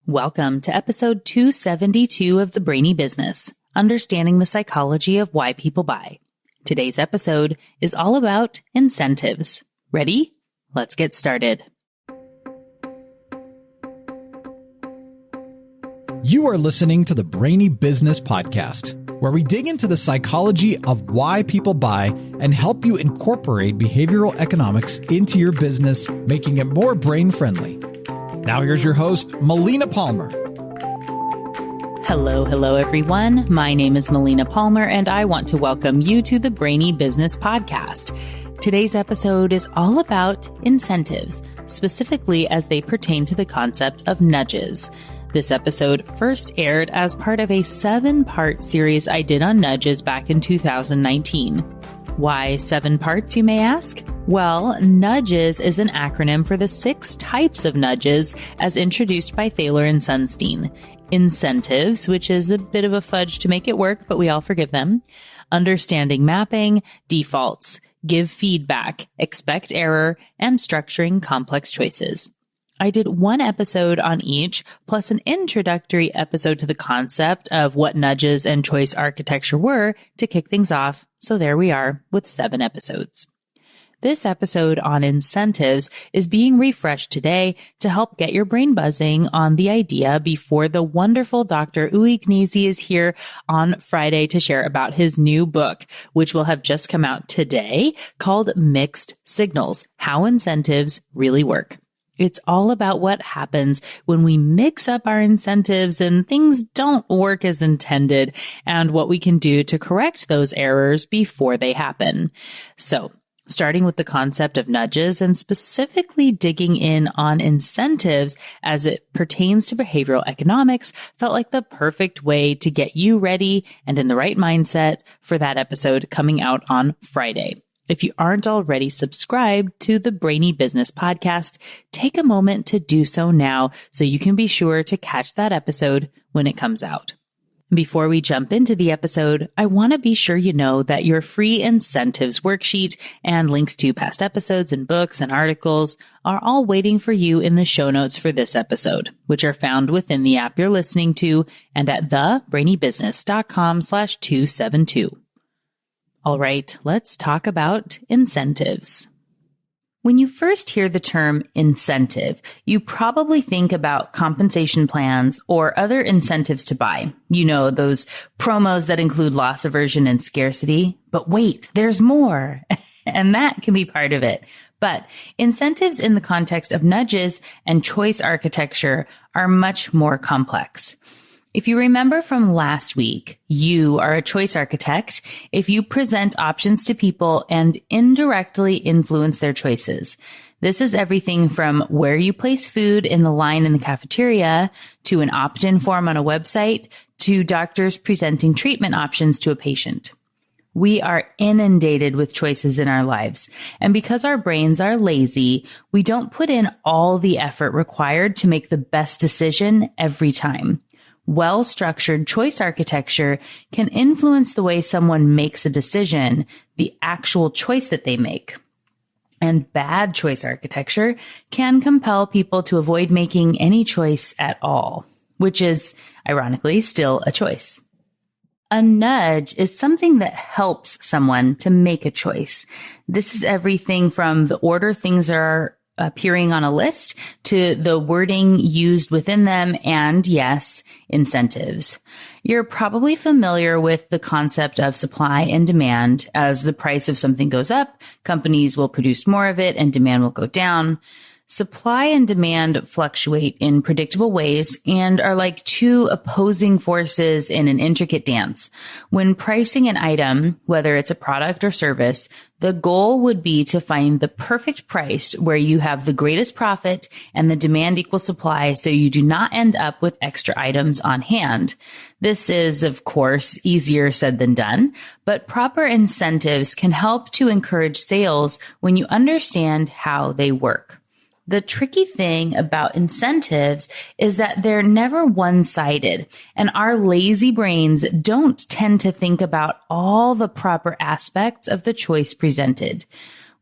Welcome to episode 272 of the Brainy Business, Understanding the Psychology of Why People Buy. Today's episode is all about incentives. Ready? Let's get started. You are listening to the Brainy Business Podcast, where we dig into the psychology of why people buy and help you incorporate behavioral economics into your business, making it more brain-friendly. Now here's your host, Melina Palmer. Hello, everyone. My name is Melina Palmer, and I want to welcome you to the Brainy Business Podcast. Today's episode is all about incentives, specifically as they pertain to the concept of nudges. This episode first aired as part of a 7-part series I did on nudges back in 2019. Why 7 parts, you may ask? Well, NUDGES is an acronym for the 6 types of nudges as introduced by Thaler and Sunstein. Incentives, which is a bit of a fudge to make it work, but we all forgive them. Understanding mapping, defaults, give feedback, expect error, and structuring complex choices. I did 1 episode on each, plus an introductory episode to the concept of what nudges and choice architecture were to kick things off. So there we are with 7 episodes. This episode on incentives is being refreshed today to help get your brain buzzing on the idea before the wonderful Dr. Uri Gneezy is here on Friday to share about his new book, which will have just come out today, called Mixed Signals: How Incentives Really Work. It's all about what happens when we mix up our incentives and things don't work as intended, and what we can do to correct those errors before they happen. So, starting with the concept of nudges and specifically digging in on incentives as it pertains to behavioral economics felt like the perfect way to get you ready and in the right mindset for that episode coming out on Friday. If you aren't already subscribed to the Brainy Business Podcast, take a moment to do so now so you can be sure to catch that episode when it comes out. Before we jump into the episode, I want to be sure you know that your free incentives worksheet and links to past episodes and books and articles are all waiting for you in the show notes for this episode, which are found within the app you're listening to and at thebrainybusiness.com/272. All right, let's talk about incentives. When you first hear the term incentive, you probably think about compensation plans or other incentives to buy. You know, those promos that include loss aversion and scarcity. But wait, there's more. And that can be part of it. But incentives in the context of nudges and choice architecture are much more complex. If you remember from last week, you are a choice architect if you present options to people and indirectly influence their choices. This is everything from where you place food in the line in the cafeteria, to an opt-in form on a website, to doctors presenting treatment options to a patient. We are inundated with choices in our lives. And because our brains are lazy, we don't put in all the effort required to make the best decision every time. Well-structured choice architecture can influence the way someone makes a decision, the actual choice that they make. And bad choice architecture can compel people to avoid making any choice at all, which is, ironically, still a choice. A nudge is something that helps someone to make a choice. This is everything from the order things are appearing on a list to the wording used within them and, yes, incentives. You're probably familiar with the concept of supply and demand. As the price of something goes up, companies will produce more of it and demand will go down. Supply and demand fluctuate in predictable ways and are like 2 opposing forces in an intricate dance. When pricing an item, whether it's a product or service, the goal would be to find the perfect price where you have the greatest profit and the demand equals supply so you do not end up with extra items on hand. This is, of course, easier said than done, but proper incentives can help to encourage sales when you understand how they work. The tricky thing about incentives is that they're never one-sided, and our lazy brains don't tend to think about all the proper aspects of the choice presented.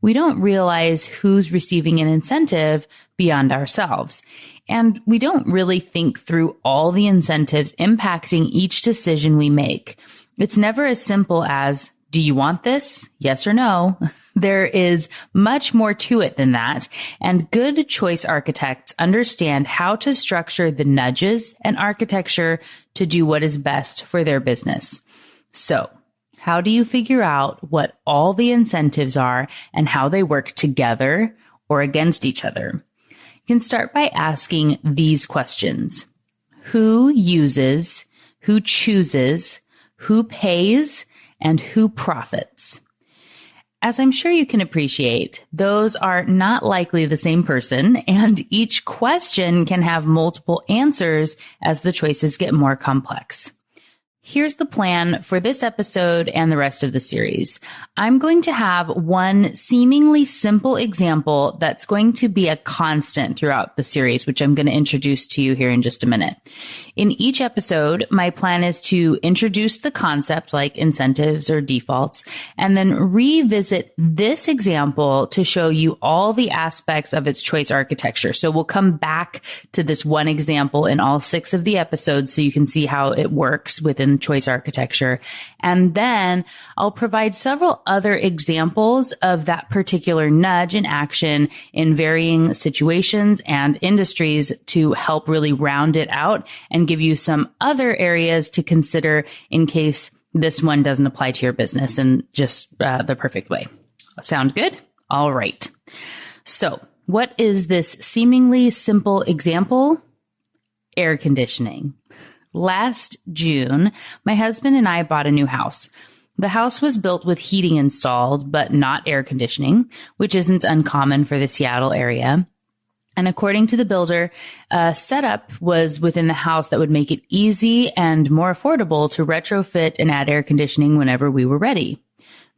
We don't realize who's receiving an incentive beyond ourselves. And we don't really think through all the incentives impacting each decision we make. It's never as simple as, do you want this? Yes or no? There is much more to it than that, and good choice architects understand how to structure the nudges and architecture to do what is best for their business. So, how do you figure out what all the incentives are and how they work together or against each other? You can start by asking these questions. Who uses, who chooses, who pays, and who profits? As I'm sure you can appreciate, those are not likely the same person, and each question can have multiple answers as the choices get more complex. Here's the plan for this episode and the rest of the series. I'm going to have one seemingly simple example that's going to be a constant throughout the series, which I'm going to introduce to you here in just a minute. In each episode, my plan is to introduce the concept like incentives or defaults, and then revisit this example to show you all the aspects of its choice architecture. So we'll come back to this one example in all 6 of the episodes so you can see how it works within choice architecture. And then I'll provide several other examples of that particular nudge in action in varying situations and industries to help really round it out and give you some other areas to consider in case this one doesn't apply to your business in just the perfect way. Sound good? All right. So what is this seemingly simple example? Air conditioning. Last June, my husband and I bought a new house. The house was built with heating installed, but not air conditioning, which isn't uncommon for the Seattle area. And according to the builder, a setup was within the house that would make it easy and more affordable to retrofit and add air conditioning whenever we were ready.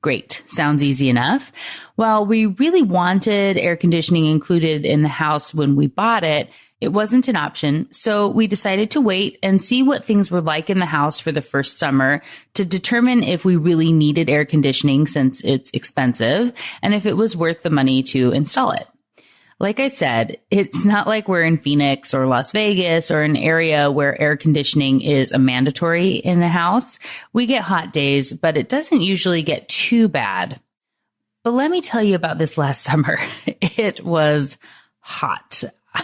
Great. Sounds easy enough. Well, we really wanted air conditioning included in the house when we bought it. It wasn't an option, so we decided to wait and see what things were like in the house for the first summer to determine if we really needed air conditioning since it's expensive and if it was worth the money to install it. Like I said, it's not like we're in Phoenix or Las Vegas or an area where air conditioning is a mandatory in the house. We get hot days, but it doesn't usually get too bad. But let me tell you about this last summer. It was hot.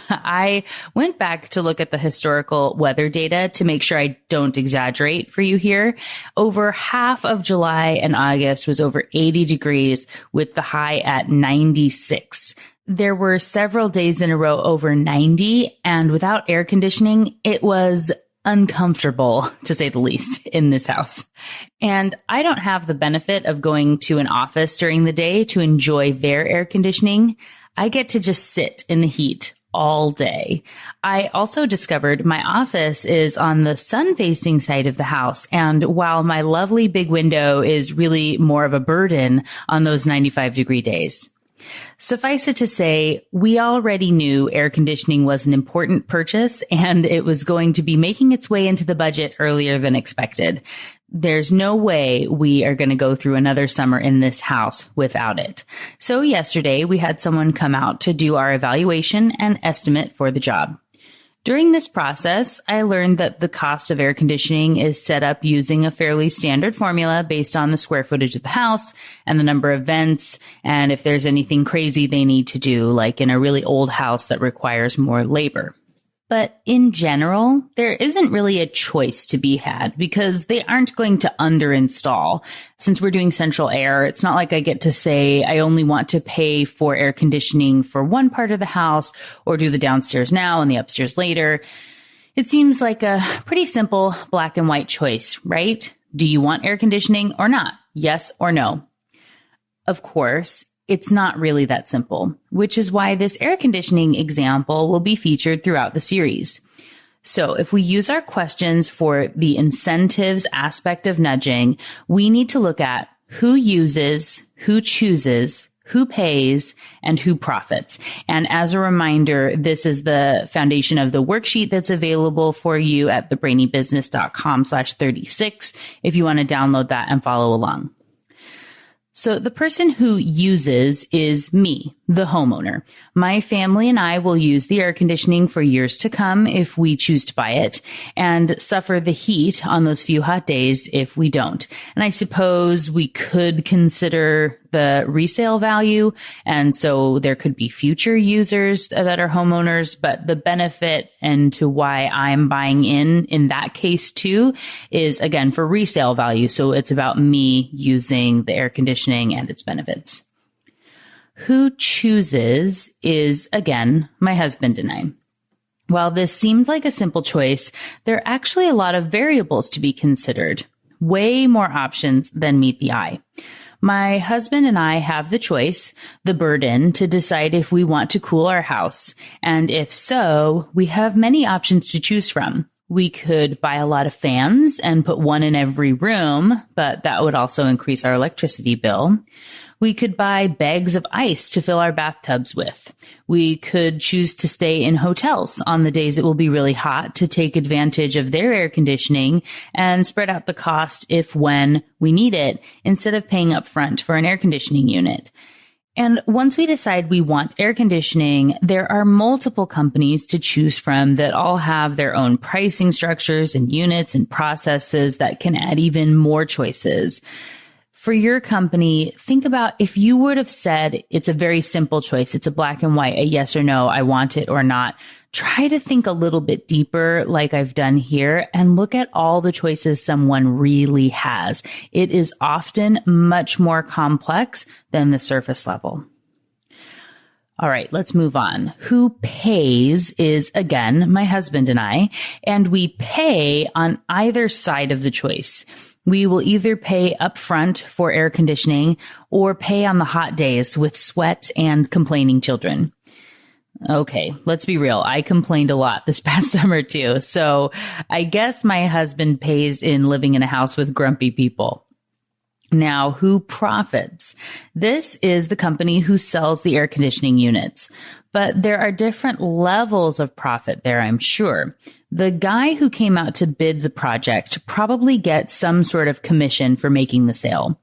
I went back to look at the historical weather data to make sure I don't exaggerate for you here. Over half of July and August was over 80 degrees with the high at 96. There were several days in a row over 90, and without air conditioning, it was uncomfortable, to say the least, in this house. And I don't have the benefit of going to an office during the day to enjoy their air conditioning. I get to just sit in the heat all day. I also discovered my office is on the sun-facing side of the house. And while my lovely big window is really more of a burden on those 95-degree days. Suffice it to say, we already knew air conditioning was an important purchase and it was going to be making its way into the budget earlier than expected. There's no way we are going to go through another summer in this house without it. So yesterday we had someone come out to do our evaluation and estimate for the job. During this process, I learned that the cost of air conditioning is set up using a fairly standard formula based on the square footage of the house and the number of vents, and if there's anything crazy they need to do, like in a really old house that requires more labor. But in general, there isn't really a choice to be had because they aren't going to underinstall. Since we're doing central air, it's not like I get to say I only want to pay for air conditioning for one part of the house or do the downstairs now and the upstairs later. It seems like a pretty simple black and white choice, right? Do you want air conditioning or not? Yes or no? Of course, it's not really that simple, which is why this air conditioning example will be featured throughout the series. So if we use our questions for the incentives aspect of nudging, we need to look at who uses, who chooses, who pays, and who profits. And as a reminder, this is the foundation of the worksheet that's available for you at thebrainybusiness.com/36 if you want to download that and follow along. So the person who uses is me, the homeowner. My family and I will use the air conditioning for years to come if we choose to buy it, and suffer the heat on those few hot days if we don't. And I suppose we could consider the resale value, and so there could be future users that are homeowners, but the benefit and to why I'm buying in that case too is, again, for resale value. So it's about me using the air conditioning and its benefits. Who chooses is, again, my husband and I. While this seemed like a simple choice, there are actually a lot of variables to be considered, way more options than meet the eye. My husband and I have the choice, the burden, to decide if we want to cool our house. And if so, we have many options to choose from. We could buy a lot of fans and put one in every room, but that would also increase our electricity bill. We could buy bags of ice to fill our bathtubs with. We could choose to stay in hotels on the days it will be really hot to take advantage of their air conditioning and spread out the cost when we need it, instead of paying up front for an air conditioning unit. And once we decide we want air conditioning, there are multiple companies to choose from that all have their own pricing structures and units and processes that can add even more choices. For your company, think about if you would have said it's a very simple choice. It's a black and white, a yes or no, I want it or not. Try to think a little bit deeper like I've done here and look at all the choices someone really has. It is often much more complex than the surface level. All right, let's move on. Who pays is, again, my husband and I, and we pay on either side of the choice. We will either pay upfront for air conditioning or pay on the hot days with sweat and complaining children. Okay, let's be real. I complained a lot this past summer too. So I guess my husband pays in living in a house with grumpy people. Now, who profits? This is the company who sells the air conditioning units. But there are different levels of profit there, I'm sure. The guy who came out to bid the project probably gets some sort of commission for making the sale.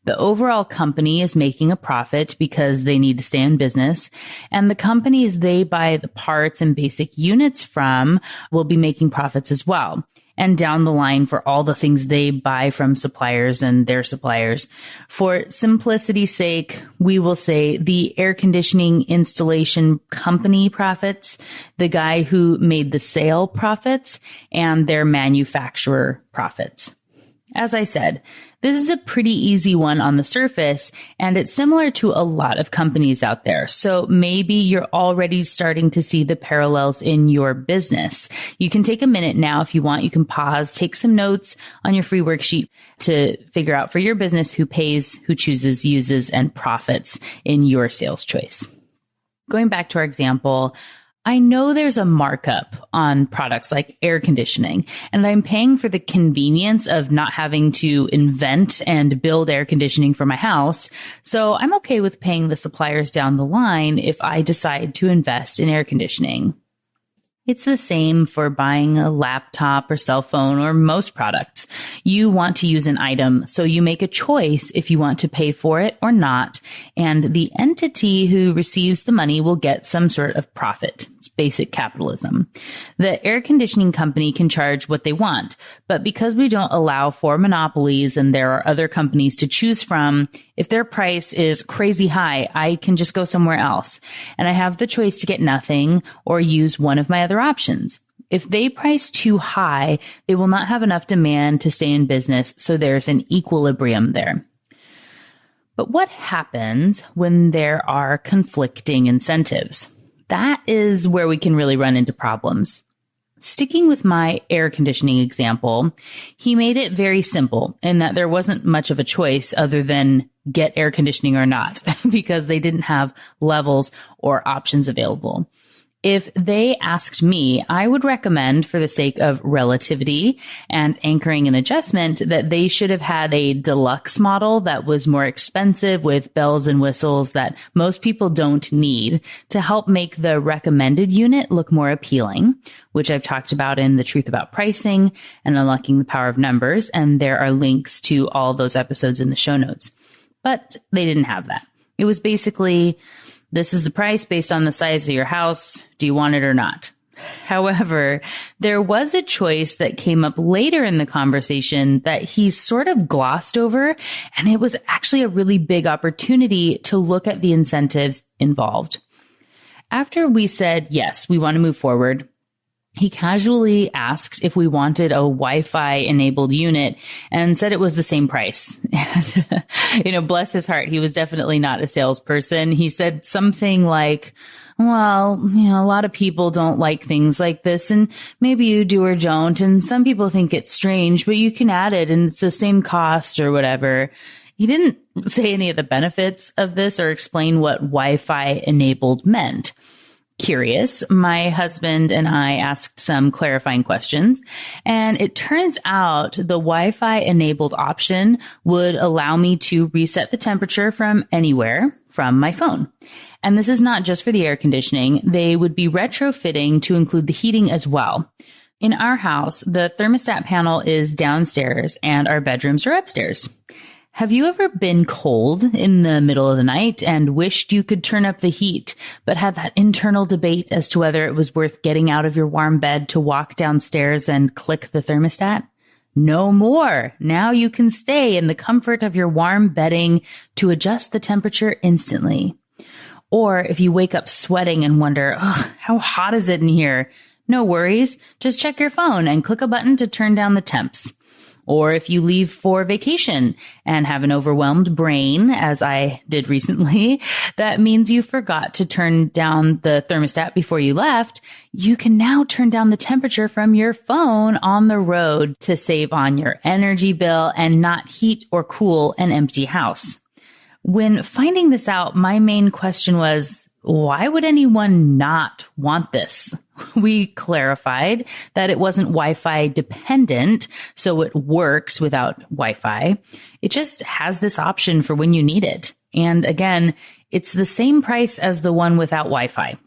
The overall company is making a profit because they need to stay in business, and the companies they buy the parts and basic units from will be making profits as well. And down the line for all the things they buy from suppliers and their suppliers. For simplicity's sake, we will say the air conditioning installation company profits, the guy who made the sale profits, and their manufacturer profits. As I said, this is a pretty easy one on the surface, and it's similar to a lot of companies out there. So maybe you're already starting to see the parallels in your business. You can take a minute now if you want. You can pause, take some notes on your free worksheet to figure out for your business who pays, who chooses, uses, and profits in your sales choice. Going back to our example, I know there's a markup on products like air conditioning, and I'm paying for the convenience of not having to invent and build air conditioning for my house. So I'm okay with paying the suppliers down the line if I decide to invest in air conditioning. It's the same for buying a laptop or cell phone or most products. You want to use an item, so you make a choice if you want to pay for it or not, and the entity who receives the money will get some sort of profit. It's basic capitalism. The air conditioning company can charge what they want, but because we don't allow for monopolies and there are other companies to choose from, if their price is crazy high, I can just go somewhere else, and I have the choice to get nothing or use one of my other options. If they price too high, they will not have enough demand to stay in business, so there's an equilibrium there. But what happens when there are conflicting incentives? That is where we can really run into problems. Sticking with my air conditioning example, he made it very simple in that there wasn't much of a choice other than get air conditioning or not, because they didn't have levels or options available. If they asked me, I would recommend, for the sake of relativity and anchoring an adjustment, that they should have had a deluxe model that was more expensive with bells and whistles that most people don't need to help make the recommended unit look more appealing, which I've talked about in The Truth About Pricing and Unlocking the Power of Numbers. And there are links to all those episodes in the show notes. But they didn't have that. It was basically This is the price based on the size of your house. Do you want it or not? However, there was a choice that came up later in the conversation that he sort of glossed over, and it was actually a really big opportunity to look at the incentives involved. After we said, yes, we want to move forward, he casually asked if we wanted a Wi-Fi enabled unit and said it was the same price. And, bless his heart, he was definitely not a salesperson. He said something like, well, a lot of people don't like things like this, and maybe you do or don't, and some people think it's strange, but you can add it and it's the same cost or whatever. He didn't say any of the benefits of this or explain what Wi-Fi enabled meant. Curious, my husband and I asked some clarifying questions, and it turns out the Wi-Fi enabled option would allow me to reset the temperature from anywhere from my phone. And this is not just for the air conditioning. They would be retrofitting to include the heating as well. In our house, the thermostat panel is downstairs and our bedrooms are upstairs. Have you ever been cold in the middle of the night and wished you could turn up the heat, but had that internal debate as to whether it was worth getting out of your warm bed to walk downstairs and click the thermostat? No more. Now you can stay in the comfort of your warm bedding to adjust the temperature instantly. Or if you wake up sweating and wonder, how hot is it in here? No worries. Just check your phone and click a button to turn down the temps. Or if you leave for vacation and have an overwhelmed brain, as I did recently, that means you forgot to turn down the thermostat before you left. You can now turn down the temperature from your phone on the road to save on your energy bill and not heat or cool an empty house. When finding this out, my main question was, why would anyone not want this? We clarified that it wasn't Wi-Fi dependent, so it works without Wi-Fi. It just has this option for when you need it. And again, it's the same price as the one without Wi-Fi.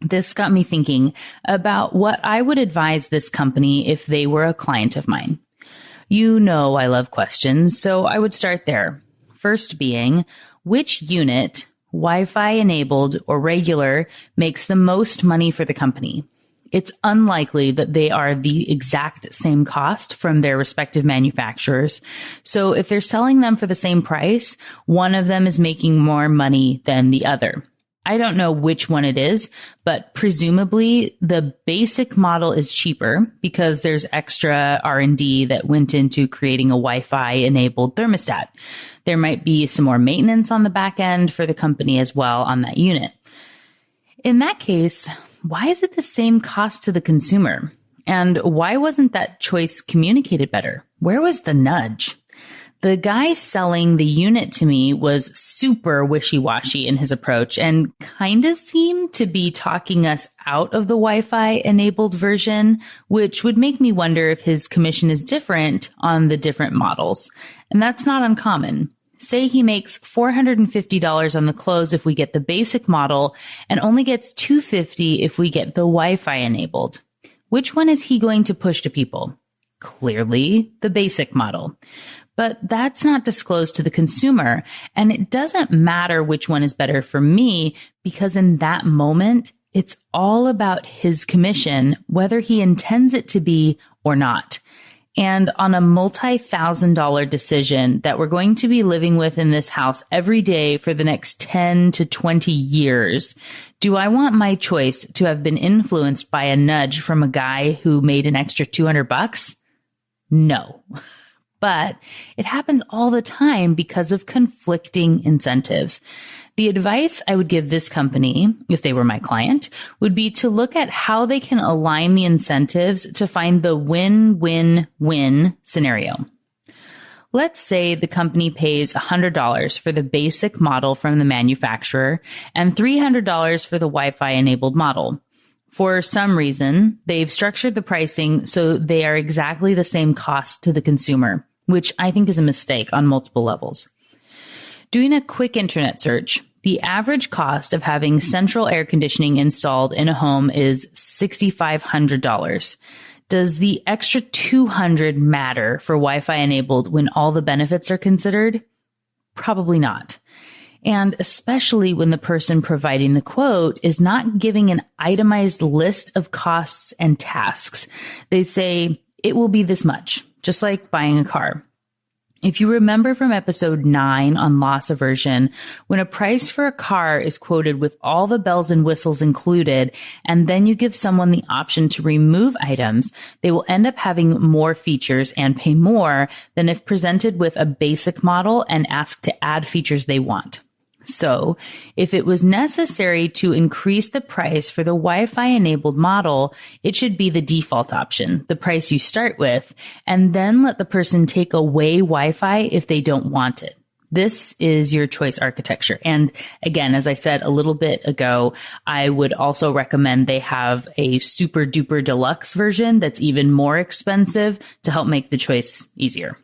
This got me thinking about what I would advise this company if they were a client of mine. I love questions, so I would start there. First being, which unit, Wi-Fi enabled or regular, makes the most money for the company? It's unlikely that they are the exact same cost from their respective manufacturers. So if they're selling them for the same price, one of them is making more money than the other. I don't know which one it is, but presumably the basic model is cheaper because there's extra R&D that went into creating a Wi-Fi enabled thermostat. There might be some more maintenance on the back end for the company as well on that unit. In that case, why is it the same cost to the consumer? And why wasn't that choice communicated better? Where was the nudge? The guy selling the unit to me was super wishy-washy in his approach and kind of seemed to be talking us out of the Wi-Fi enabled version, which would make me wonder if his commission is different on the different models. And that's not uncommon. Say he makes $450 on the close if we get the basic model and only gets $250 if we get the Wi-Fi enabled. Which one is he going to push to people? Clearly, the basic model. But that's not disclosed to the consumer, and it doesn't matter which one is better for me because in that moment, it's all about his commission, whether he intends it to be or not. And on a multi-$1,000 decision that we're going to be living with in this house every day for the next 10 to 20 years, do I want my choice to have been influenced by a nudge from a guy who made an extra $200? No. But it happens all the time because of conflicting incentives. The advice I would give this company, if they were my client, would be to look at how they can align the incentives to find the win-win-win scenario. Let's say the company pays $100 for the basic model from the manufacturer and $300 for the Wi-Fi enabled model. For some reason, they've structured the pricing so they are exactly the same cost to the consumer, which I think is a mistake on multiple levels. Doing a quick internet search, the average cost of having central air conditioning installed in a home is $6,500. Does the extra $200 matter for Wi-Fi enabled when all the benefits are considered? Probably not. And especially when the person providing the quote is not giving an itemized list of costs and tasks. They say, it will be this much, just like buying a car. If you remember from episode 9 on loss aversion, when a price for a car is quoted with all the bells and whistles included, and then you give someone the option to remove items, they will end up having more features and pay more than if presented with a basic model and asked to add features they want. So, if it was necessary to increase the price for the Wi-Fi enabled model, it should be the default option, the price you start with, and then let the person take away Wi-Fi if they don't want it. This is your choice architecture. And again, as I said a little bit ago, I would also recommend they have a super duper deluxe version that's even more expensive to help make the choice easier.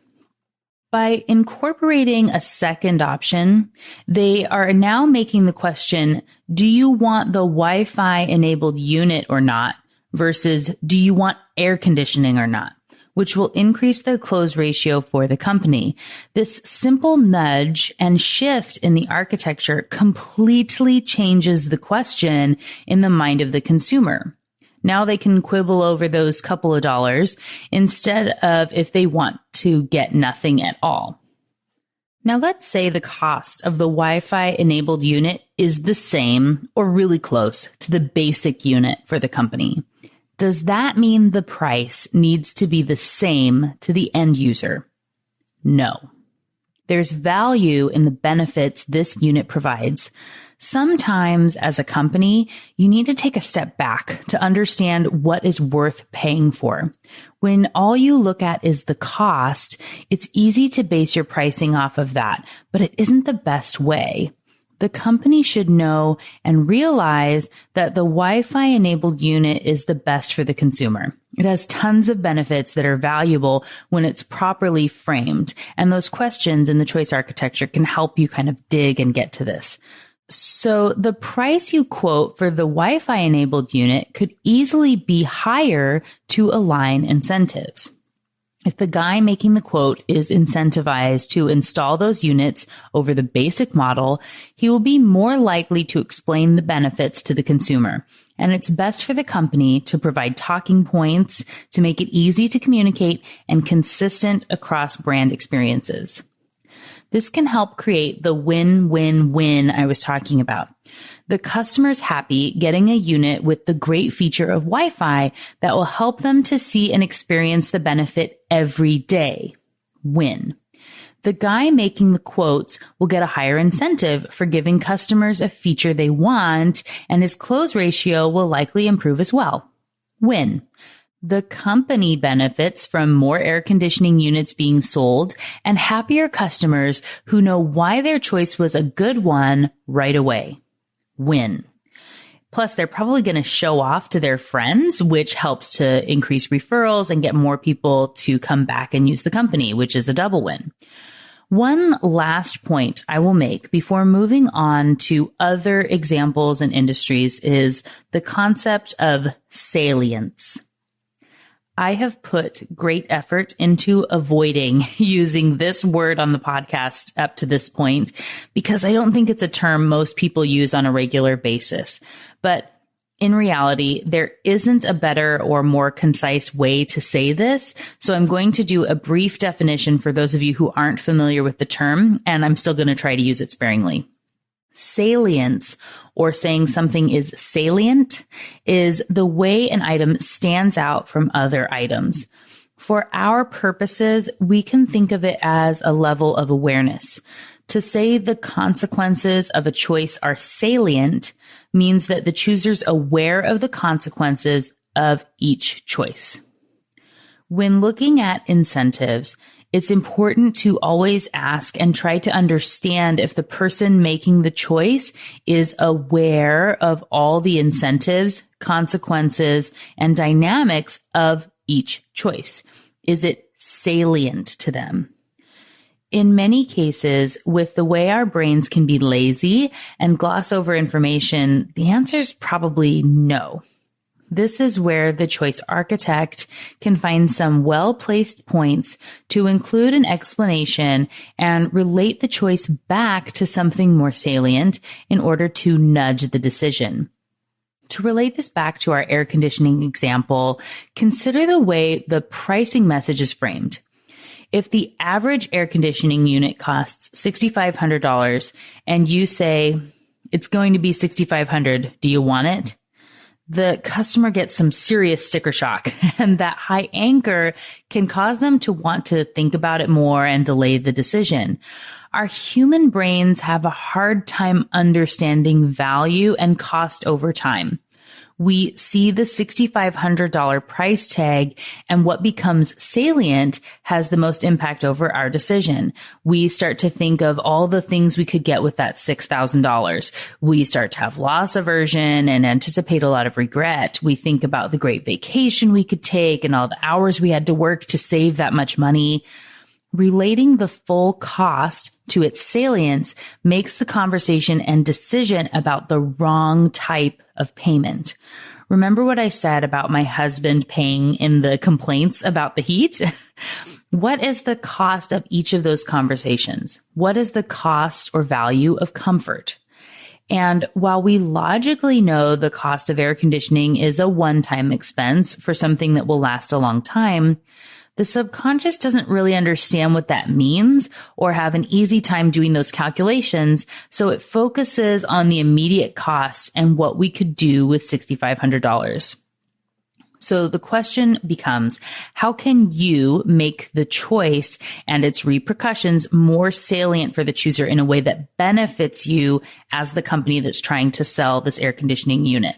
By incorporating a second option, they are now making the question, do you want the Wi-Fi enabled unit or not, versus do you want air conditioning or not, which will increase the close ratio for the company. This simple nudge and shift in the architecture completely changes the question in the mind of the consumer. Now they can quibble over those couple of dollars instead of if they want to get nothing at all. Now let's say the cost of the Wi-Fi enabled unit is the same or really close to the basic unit for the company. Does that mean the price needs to be the same to the end user? No. There's value in the benefits this unit provides. Sometimes as a company, you need to take a step back to understand what is worth paying for. When all you look at is the cost, it's easy to base your pricing off of that, but it isn't the best way. The company should know and realize that the Wi-Fi enabled unit is the best for the consumer. It has tons of benefits that are valuable when it's properly framed, and those questions in the choice architecture can help you kind of dig and get to this. So the price you quote for the Wi-Fi enabled unit could easily be higher to align incentives. If the guy making the quote is incentivized to install those units over the basic model, he will be more likely to explain the benefits to the consumer. And it's best for the company to provide talking points to make it easy to communicate and consistent across brand experiences. This can help create the win-win-win I was talking about. The customer's happy getting a unit with the great feature of Wi-Fi that will help them to see and experience the benefit every day. Win. The guy making the quotes will get a higher incentive for giving customers a feature they want, and his close ratio will likely improve as well. Win. The company benefits from more air conditioning units being sold and happier customers who know why their choice was a good one right away. Win. Plus, they're probably going to show off to their friends, which helps to increase referrals and get more people to come back and use the company, which is a double win. One last point I will make before moving on to other examples and industries is the concept of salience. I have put great effort into avoiding using this word on the podcast up to this point because I don't think it's a term most people use on a regular basis. But in reality, there isn't a better or more concise way to say this. So I'm going to do a brief definition for those of you who aren't familiar with the term, and I'm still going to try to use it sparingly. Salience, or saying something is salient, is the way an item stands out from other items. For our purposes, we can think of it as a level of awareness. To say the consequences of a choice are salient means that the chooser's aware of the consequences of each choice. When looking at incentives, it's important to always ask and try to understand if the person making the choice is aware of all the incentives, consequences, and dynamics of each choice. Is it salient to them? In many cases, with the way our brains can be lazy and gloss over information, the answer is probably no. This is where the choice architect can find some well-placed points to include an explanation and relate the choice back to something more salient in order to nudge the decision. To relate this back to our air conditioning example, consider the way the pricing message is framed. If the average air conditioning unit costs $6,500 and you say, it's going to be $6,500, do you want it? The customer gets some serious sticker shock, and that high anchor can cause them to want to think about it more and delay the decision. Our human brains have a hard time understanding value and cost over time. We see the $6,500 price tag, and what becomes salient has the most impact over our decision. We start to think of all the things we could get with that $6,000. We start to have loss aversion and anticipate a lot of regret. We think about the great vacation we could take and all the hours we had to work to save that much money. Relating the full cost to its salience makes the conversation and decision about the wrong type of payment. Remember what I said about my husband paying in the complaints about the heat? What is the cost of each of those conversations? What is the cost or value of comfort? And while we logically know the cost of air conditioning is a one-time expense for something that will last a long time, the subconscious doesn't really understand what that means or have an easy time doing those calculations, so it focuses on the immediate cost and what we could do with $6,500. So the question becomes, how can you make the choice and its repercussions more salient for the chooser in a way that benefits you as the company that's trying to sell this air conditioning unit?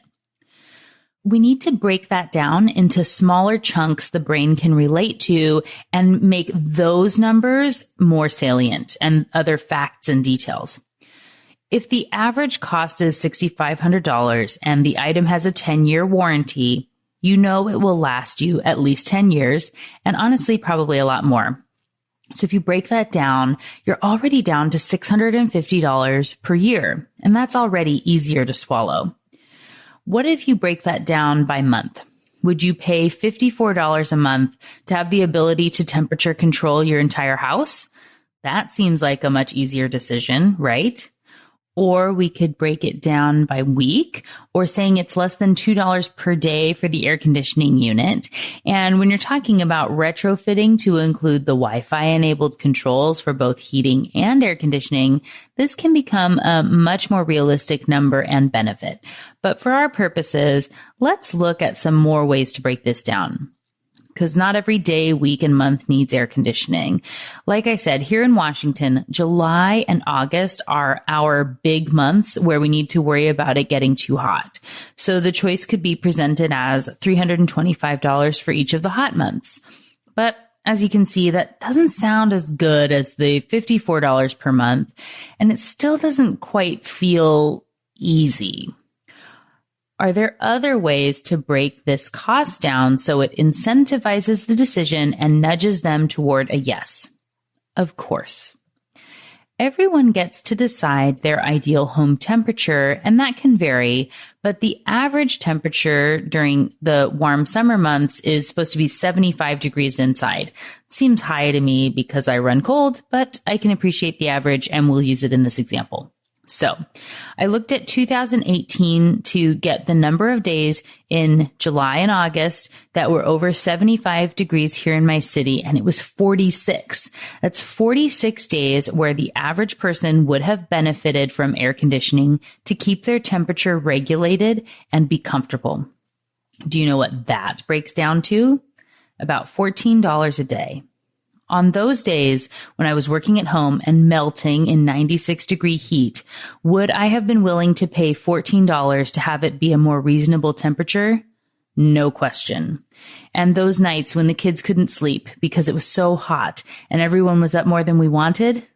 We need to break that down into smaller chunks the brain can relate to and make those numbers more salient and other facts and details. If the average cost is $6,500 and the item has a 10-year warranty, you know it will last you at least 10 years and honestly probably a lot more. So if you break that down, you're already down to $650 per year, and that's already easier to swallow. What if you break that down by month? Would you pay $54 a month to have the ability to temperature control your entire house? That seems like a much easier decision, right? Or we could break it down by week, or saying it's less than $2 per day for the air conditioning unit. And when you're talking about retrofitting to include the Wi-Fi enabled controls for both heating and air conditioning, this can become a much more realistic number and benefit. But for our purposes, let's look at some more ways to break this down, because not every day, week, and month needs air conditioning. Like I said, here in Washington, July and August are our big months where we need to worry about it getting too hot. So the choice could be presented as $325 for each of the hot months. But as you can see, that doesn't sound as good as the $54 per month, and it still doesn't quite feel easy. Are there other ways to break this cost down so it incentivizes the decision and nudges them toward a yes? Of course. Everyone gets to decide their ideal home temperature, and that can vary, but the average temperature during the warm summer months is supposed to be 75 degrees inside. Seems high to me because I run cold, but I can appreciate the average and we'll use it in this example. So I looked at 2018 to get the number of days in July and August that were over 75 degrees here in my city, and it was 46. That's 46 days where the average person would have benefited from air conditioning to keep their temperature regulated and be comfortable. Do you know what that breaks down to? About $14 a day. On those days when I was working at home and melting in 96-degree heat, would I have been willing to pay $14 to have it be a more reasonable temperature? No question. And those nights when the kids couldn't sleep because it was so hot and everyone was up more than we wanted?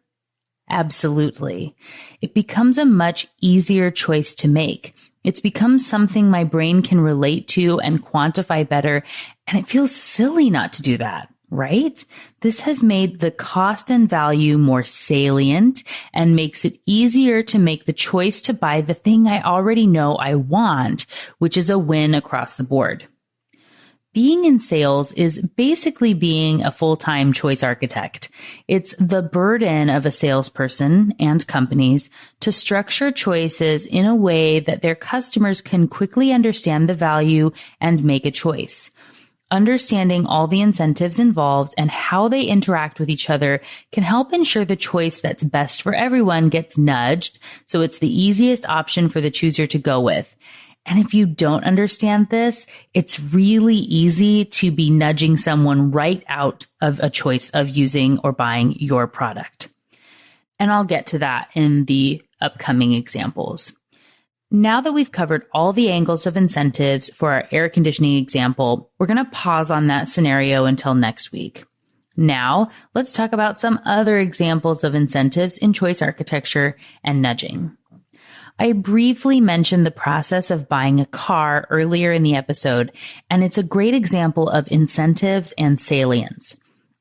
Absolutely. It becomes a much easier choice to make. It's become something my brain can relate to and quantify better, and it feels silly not to do that. right? This has made the cost and value more salient and makes it easier to make the choice to buy the thing I already know I want, which is a win across the board. Being in sales is basically being a full-time choice architect. It's the burden of a salesperson and companies to structure choices in a way that their customers can quickly understand the value and make a choice. Understanding all the incentives involved and how they interact with each other can help ensure the choice that's best for everyone gets nudged, so it's the easiest option for the chooser to go with. And if you don't understand this, it's really easy to be nudging someone right out of a choice of using or buying your product. And I'll get to that in the upcoming examples. Now that we've covered all the angles of incentives for our air conditioning example, we're going to pause on that scenario until next week. Now, let's talk about some other examples of incentives in choice architecture and nudging. I briefly mentioned the process of buying a car earlier in the episode, and it's a great example of incentives and salience.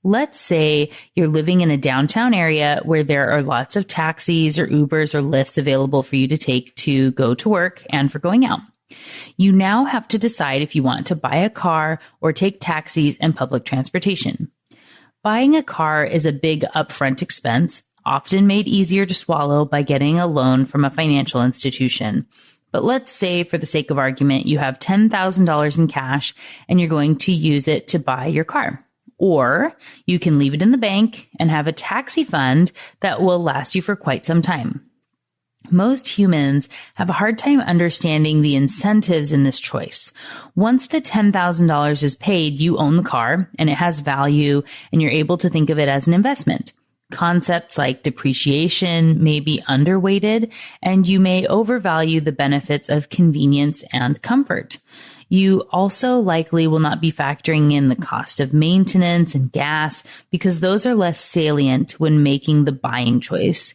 Let's say you're living in a downtown area where there are lots of taxis or Ubers or Lyfts available for you to take to go to work and for going out. You now have to decide if you want to buy a car or take taxis and public transportation. Buying a car is a big upfront expense, often made easier to swallow by getting a loan from a financial institution. But let's say, for the sake of argument, you have $10,000 in cash and you're going to use it to buy your car. Or you can leave it in the bank and have a taxi fund that will last you for quite some time. Most humans have a hard time understanding the incentives in this choice. Once the $10,000 is paid, you own the car and it has value and you're able to think of it as an investment. Concepts like depreciation may be underweighted, and you may overvalue the benefits of convenience and comfort. You also likely will not be factoring in the cost of maintenance and gas because those are less salient when making the buying choice.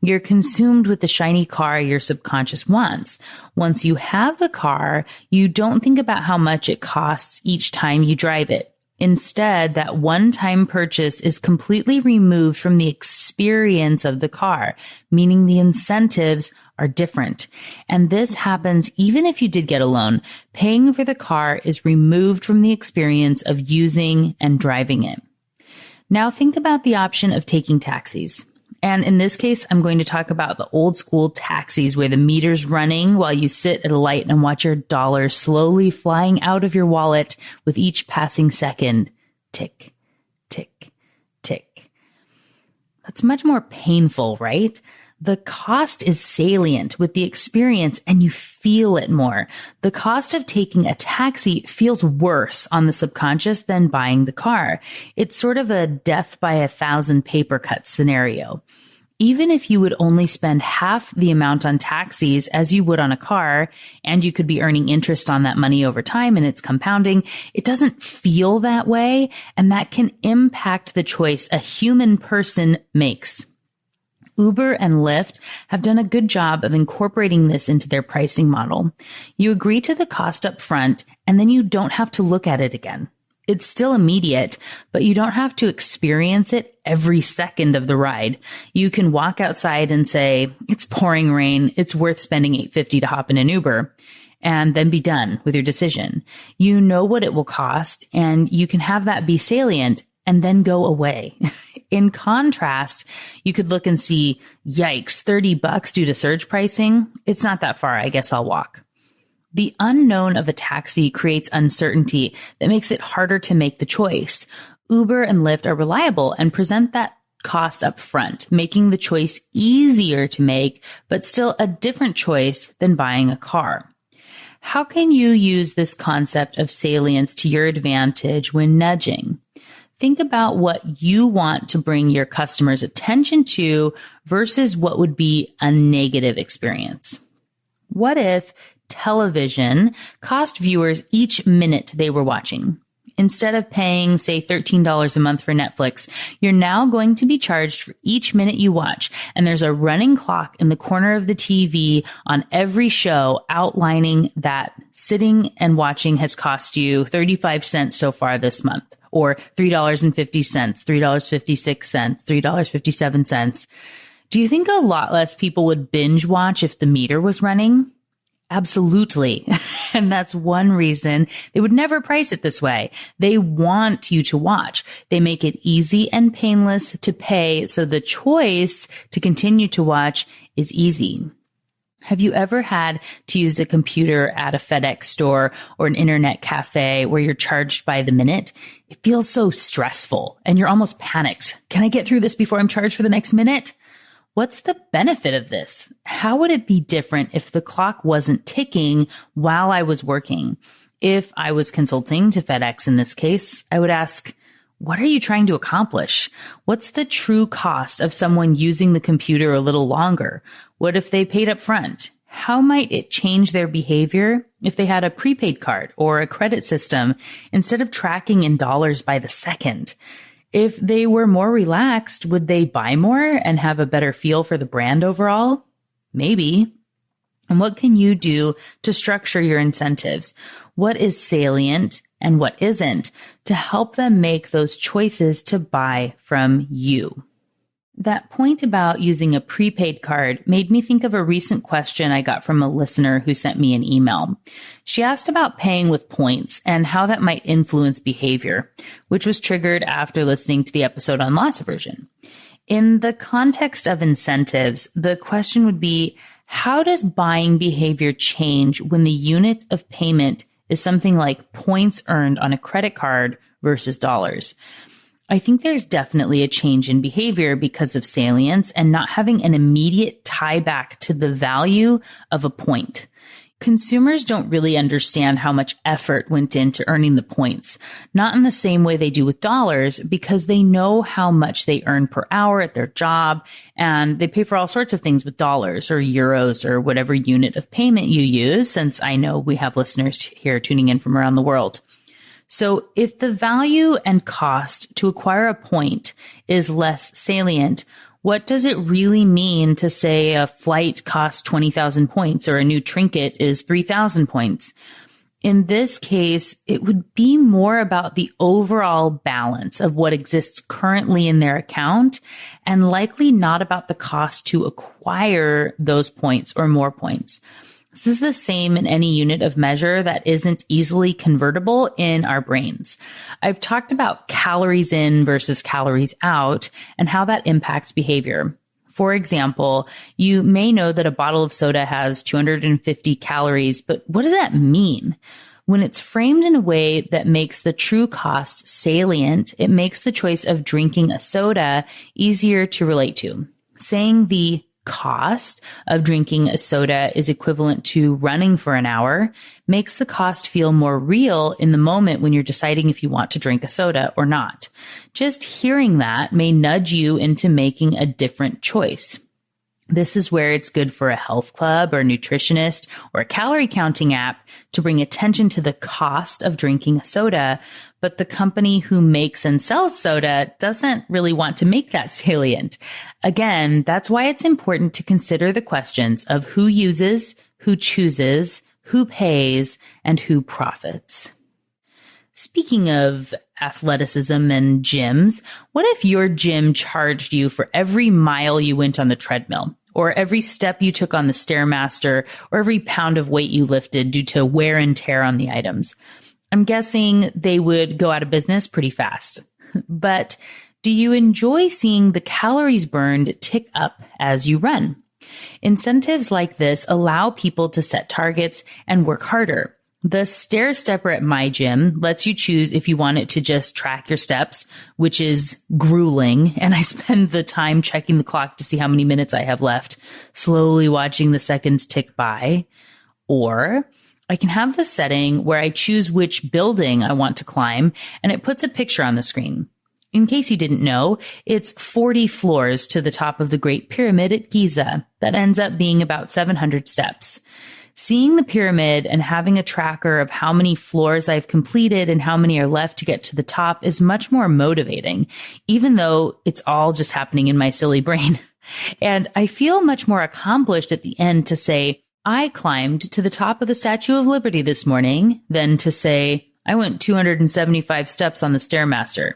You're consumed with the shiny car your subconscious wants. Once you have the car, you don't think about how much it costs each time you drive it. Instead, that one-time purchase is completely removed from the experience of the car, meaning the incentives are different. And this happens even if you did get a loan. Paying for the car is removed from the experience of using and driving it. Now think about the option of taking taxis. And in this case, I'm going to talk about the old school taxis where the meter's running while you sit at a light and watch your dollar slowly flying out of your wallet with each passing second. Tick, tick, tick. That's much more painful, right? The cost is salient with the experience and you feel it more. The cost of taking a taxi feels worse on the subconscious than buying the car. It's sort of a death by 1,000 paper cuts scenario. Even if you would only spend half the amount on taxis as you would on a car, and you could be earning interest on that money over time and it's compounding, it doesn't feel that way, and that can impact the choice a human person makes. Uber and Lyft have done a good job of incorporating this into their pricing model. You agree to the cost up front, and then you don't have to look at it again. It's still immediate, but you don't have to experience it every second of the ride. You can walk outside and say, it's pouring rain, it's worth spending $8.50 to hop in an Uber, and then be done with your decision. You know what it will cost, and you can have that be salient and then go away. In contrast, you could look and see, yikes, $30 due to surge pricing. It's not that far. I guess I'll walk. The unknown of a taxi creates uncertainty that makes it harder to make the choice. Uber and Lyft are reliable and present that cost up front, making the choice easier to make, but still a different choice than buying a car. How can you use this concept of salience to your advantage when nudging? Think about what you want to bring your customers' attention to versus what would be a negative experience. What if television cost viewers each minute they were watching? Instead of paying, say, $13 a month for Netflix, you're now going to be charged for each minute you watch. And there's a running clock in the corner of the TV on every show outlining that sitting and watching has cost you 35 cents so far this month. or $3.50, $3.56, $3.57. Do you think a lot less people would binge watch if the meter was running? Absolutely. And that's one reason they would never price it this way. They want you to watch. They make it easy and painless to pay, so the choice to continue to watch is easy. Have you ever had to use a computer at a FedEx store or an internet cafe where you're charged by the minute? It feels so stressful and you're almost panicked. Can I get through this before I'm charged for the next minute? What's the benefit of this? How would it be different if the clock wasn't ticking while I was working? If I was consulting to FedEx in this case, I would ask, what are you trying to accomplish? What's the true cost of someone using the computer a little longer? What if they paid up front? How might it change their behavior if they had a prepaid card or a credit system instead of tracking in dollars by the second? If they were more relaxed, would they buy more and have a better feel for the brand overall? Maybe. And what can you do to structure your incentives? What is salient and what isn't to help them make those choices to buy from you? That point about using a prepaid card made me think of a recent question I got from a listener who sent me an email. She asked about paying with points and how that might influence behavior, which was triggered after listening to the episode on loss aversion. In the context of incentives, the question would be, how does buying behavior change when the unit of payment is something like points earned on a credit card versus dollars? I think there's definitely a change in behavior because of salience and not having an immediate tie back to the value of a point. Consumers don't really understand how much effort went into earning the points, not in the same way they do with dollars, because they know how much they earn per hour at their job, and they pay for all sorts of things with dollars or euros or whatever unit of payment you use, since I know we have listeners here tuning in from around the world. So if the value and cost to acquire a point is less salient, what does it really mean to say a flight costs 20,000 points or a new trinket is 3,000 points? In this case, it would be more about the overall balance of what exists currently in their account and likely not about the cost to acquire those points or more points. This is the same in any unit of measure that isn't easily convertible in our brains. I've talked about calories in versus calories out and how that impacts behavior. For example, you may know that a bottle of soda has 250 calories, but what does that mean? When it's framed in a way that makes the true cost salient, it makes the choice of drinking a soda easier to relate to. Saying the cost of drinking a soda is equivalent to running for an hour makes the cost feel more real in the moment when you're deciding if you want to drink a soda or not. Just hearing that may nudge you into making a different choice. This is where it's good for a health club or a nutritionist or a calorie counting app to bring attention to the cost of drinking a soda, but the company who makes and sells soda doesn't really want to make that salient. Again, that's why it's important to consider the questions of who uses, who chooses, who pays, and who profits. Speaking of athleticism and gyms, what if your gym charged you for every mile you went on the treadmill, or every step you took on the Stairmaster, or every pound of weight you lifted due to wear and tear on the items? I'm guessing they would go out of business pretty fast. But do you enjoy seeing the calories burned tick up as you run? Incentives like this allow people to set targets and work harder. The stair stepper at my gym lets you choose if you want it to just track your steps, which is grueling, and I spend the time checking the clock to see how many minutes I have left, slowly watching the seconds tick by. Or I can have the setting where I choose which building I want to climb, and it puts a picture on the screen. In case you didn't know, it's 40 floors to the top of the Great Pyramid at Giza. That ends up being about 700 steps. Seeing the pyramid and having a tracker of how many floors I've completed and how many are left to get to the top is much more motivating, even though it's all just happening in my silly brain. And I feel much more accomplished at the end to say, I climbed to the top of the Statue of Liberty this morning, than to say, I went 275 steps on the Stairmaster.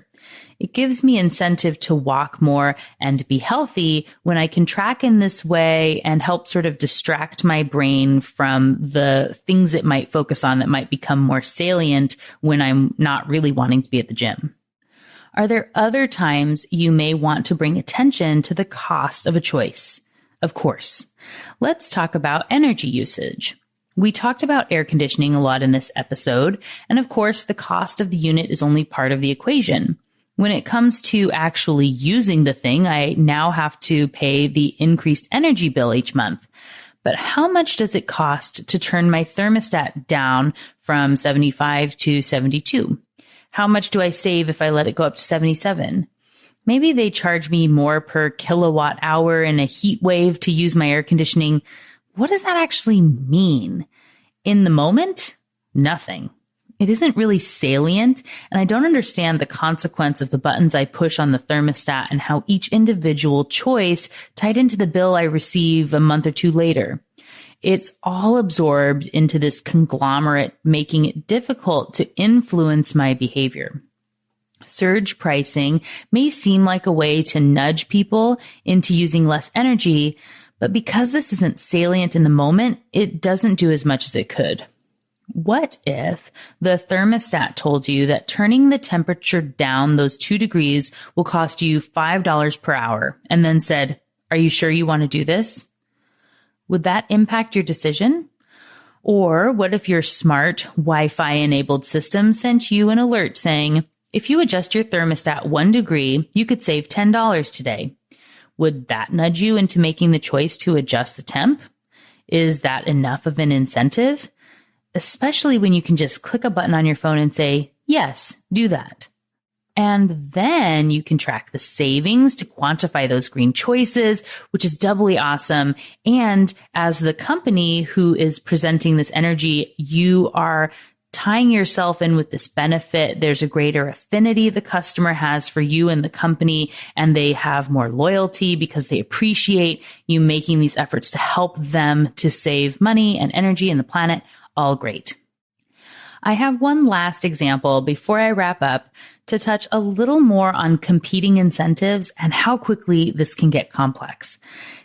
It gives me incentive to walk more and be healthy when I can track in this way and help sort of distract my brain from the things it might focus on that might become more salient when I'm not really wanting to be at the gym. Are there other times you may want to bring attention to the cost of a choice? Of course. Let's talk about energy usage. We talked about air conditioning a lot in this episode, and of course, the cost of the unit is only part of the equation. When it comes to actually using the thing, I now have to pay the increased energy bill each month. But how much does it cost to turn my thermostat down from 75 to 72? How much do I save if I let it go up to 77? Maybe they charge me more per kilowatt hour in a heat wave to use my air conditioning. What does that actually mean? In the moment, nothing. It isn't really salient, and I don't understand the consequence of the buttons I push on the thermostat and how each individual choice tied into the bill I receive a month or two later. It's all absorbed into this conglomerate, making it difficult to influence my behavior. Surge pricing may seem like a way to nudge people into using less energy, but because this isn't salient in the moment, it doesn't do as much as it could. What if the thermostat told you that turning the temperature down those 2 degrees will cost you $5 per hour and then said, "Are you sure you want to do this?" Would that impact your decision? Or what if your smart Wi-Fi enabled system sent you an alert saying, if you adjust your thermostat 1 degree, you could save $10 today? Would that nudge you into making the choice to adjust the temp? Is that enough of an incentive? Especially when you can just click a button on your phone and say, yes, do that. And then you can track the savings to quantify those green choices, which is doubly awesome. And as the company who is presenting this energy, you are tying yourself in with this benefit. There's a greater affinity the customer has for you and the company, and they have more loyalty because they appreciate you making these efforts to help them to save money and energy and the planet. All great. I have one last example before I wrap up to touch a little more on competing incentives and how quickly this can get complex.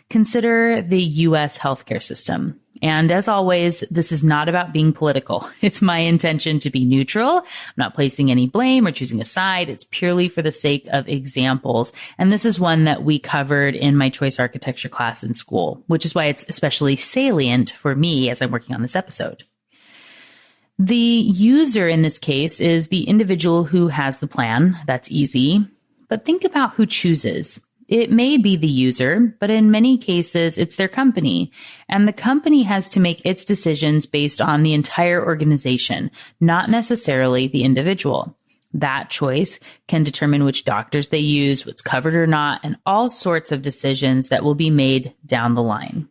Consider the U.S. healthcare system. And as always, this is not about being political. It's my intention to be neutral. I'm not placing any blame or choosing a side. It's purely for the sake of examples. And this is one that we covered in my choice architecture class in school, which is why it's especially salient for me as I'm working on this episode. The user in this case is the individual who has the plan. That's easy. But think about who chooses. It may be the user, but in many cases, it's their company. And the company has to make its decisions based on the entire organization, not necessarily the individual. That choice can determine which doctors they use, what's covered or not, and all sorts of decisions that will be made down the line.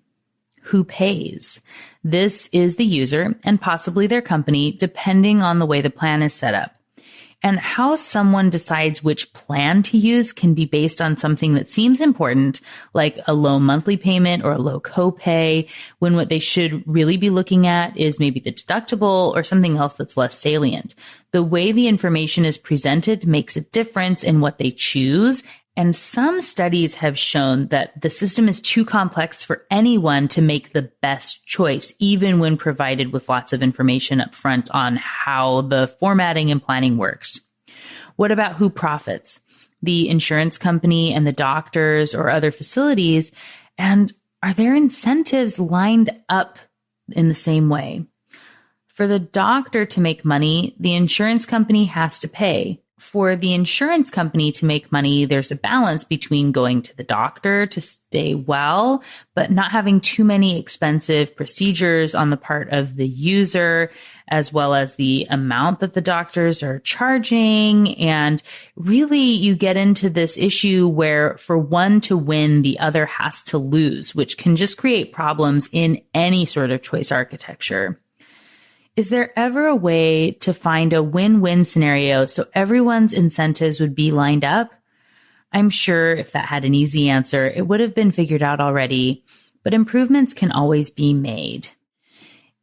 Who pays? This is the user and possibly their company, depending on the way the plan is set up. And how someone decides which plan to use can be based on something that seems important, like a low monthly payment or a low copay, when what they should really be looking at is maybe the deductible or something else that's less salient. The way the information is presented makes a difference in what they choose. And some studies have shown that the system is too complex for anyone to make the best choice, even when provided with lots of information up front on how the formatting and planning works. What about who profits? The insurance company and the doctors or other facilities? And are their incentives lined up in the same way? For the doctor to make money, the insurance company has to pay. For the insurance company to make money, there's a balance between going to the doctor to stay well, but not having too many expensive procedures on the part of the user, as well as the amount that the doctors are charging. And really, you get into this issue where for one to win, the other has to lose, which can just create problems in any sort of choice architecture. Is there ever a way to find a win-win scenario so everyone's incentives would be lined up? I'm sure if that had an easy answer, it would have been figured out already, but improvements can always be made.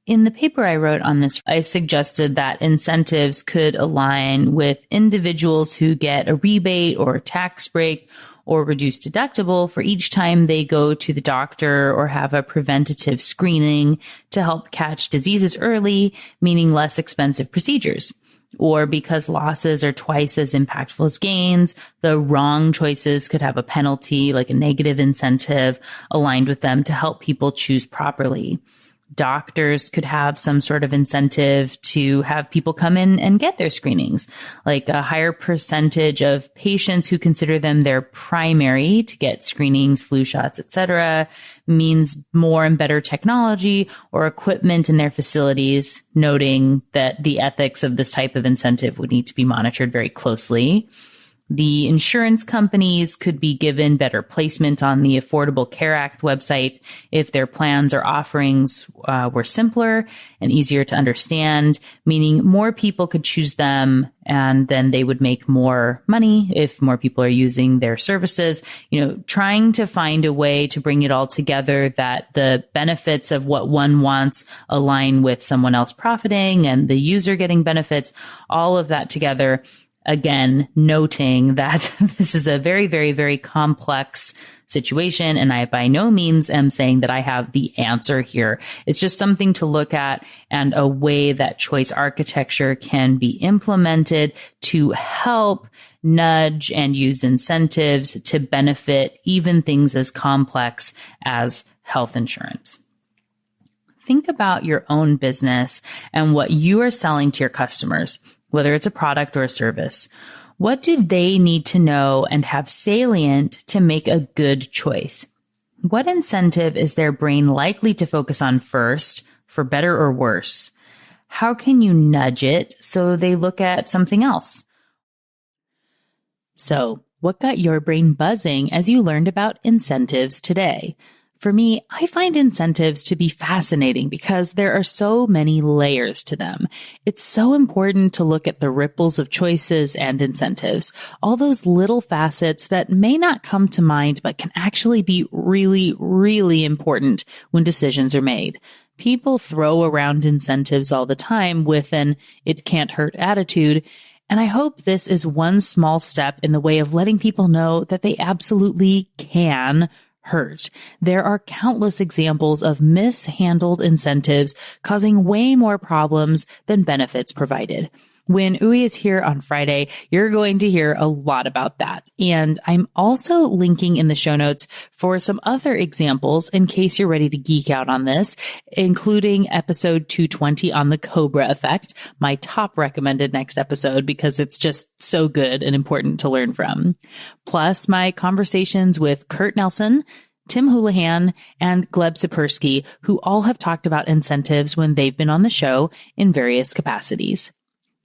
In the paper I wrote on this, I suggested that incentives could align with individuals who get a rebate or a tax break or reduced deductible for each time they go to the doctor or have a preventative screening to help catch diseases early, meaning less expensive procedures. Or because losses are twice as impactful as gains, the wrong choices could have a penalty, like a negative incentive aligned with them to help people choose properly. Doctors could have some sort of incentive to have people come in and get their screenings, like a higher percentage of patients who consider them their primary to get screenings, flu shots, etc., means more and better technology or equipment in their facilities, noting that the ethics of this type of incentive would need to be monitored very closely. The insurance companies could be given better placement on the Affordable Care Act website if their plans or offerings were simpler and easier to understand, meaning more people could choose them and then they would make more money if more people are using their services. Trying to find a way to bring it all together that the benefits of what one wants align with someone else profiting and the user getting benefits, all of that together. Again, noting that this is a very, very, very complex situation, and I by no means am saying that I have the answer here. It's just something to look at and a way that choice architecture can be implemented to help nudge and use incentives to benefit even things as complex as health insurance. Think about your own business and what you are selling to your customers, whether it's a product or a service. What do they need to know and have salient to make a good choice? What incentive is their brain likely to focus on first, for better or worse? How can you nudge it so they look at something else? So, what got your brain buzzing as you learned about incentives today? For me, I find incentives to be fascinating because there are so many layers to them. It's so important to look at the ripples of choices and incentives, all those little facets that may not come to mind but can actually be really, really important when decisions are made. People throw around incentives all the time with an "it can't hurt" attitude, and I hope this is one small step in the way of letting people know that they absolutely can hurt. There are countless examples of mishandled incentives causing way more problems than benefits provided. When Uri is here on Friday, you're going to hear a lot about that. And I'm also linking in the show notes for some other examples in case you're ready to geek out on this, including episode 220 on the Cobra effect, my top recommended next episode because it's just so good and important to learn from. Plus my conversations with Kurt Nelson, Tim Houlihan, and Gleb Sapersky, who all have talked about incentives when they've been on the show in various capacities.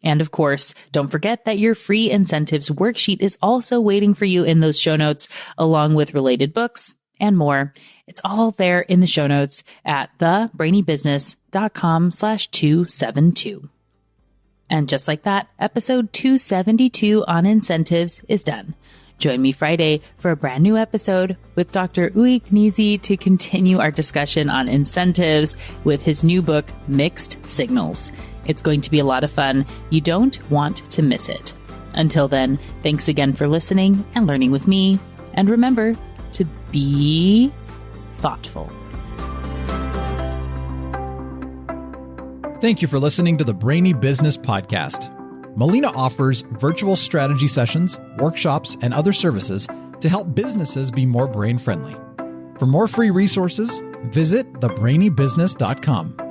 And of course, don't forget that your free incentives worksheet is also waiting for you in those show notes, along with related books and more. It's all there in the show notes at thebrainybusiness.com/272. And just like that, episode 272 on incentives is done. Join me Friday for a brand new episode with Dr. Uri Gneezy to continue our discussion on incentives with his new book, Mixed Signals. It's going to be a lot of fun. You don't want to miss it. Until then, thanks again for listening and learning with me. And remember to be thoughtful. Thank you for listening to the Brainy Business Podcast. Molina offers virtual strategy sessions, workshops, and other services to help businesses be more brain-friendly. For more free resources, visit thebrainybusiness.com.